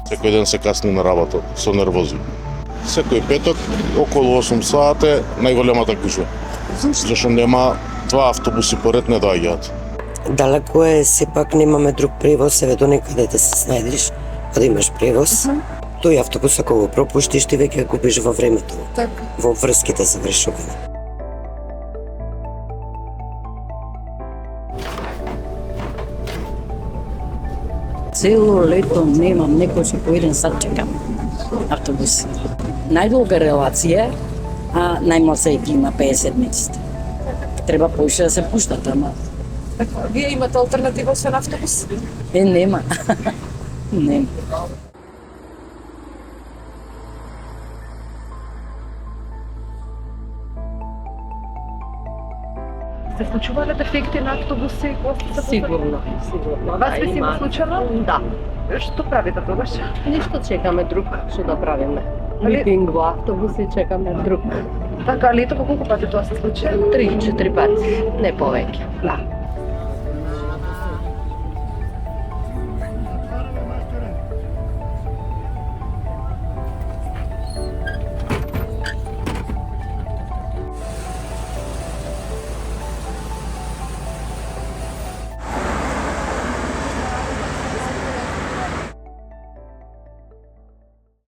Секој ден се касни на работа со нервози. Секој петок околу 8 сати најголемата гужва. Зашто нема два автобуси поред не доаѓаат. Далеко е, сепак немаме друг превоз, еве до некаде да се снајдеш, кога имаш превоз. Тој автобус ако го пропуштиш, ти веќе губиш во времето, во врските за вршување. Цело лето немам, некојаш и по 1 сат чекам автобус. Најдолга релација, а најмалку има 50 месеци. Треба поише да се пуштат, ама Вие имате алтернатива освен автобус? нема. Нема. Се случувале дефекти на автобуси кога сте се Сигурно. Вас би си го случило? Да. Што правите тогаш? Ништо чекаме друг што да правиме. Али- Митинг во автобус и чекаме друг. Така, лето колку пати тоа се случи? 3-4 пати, не повеќе. Да.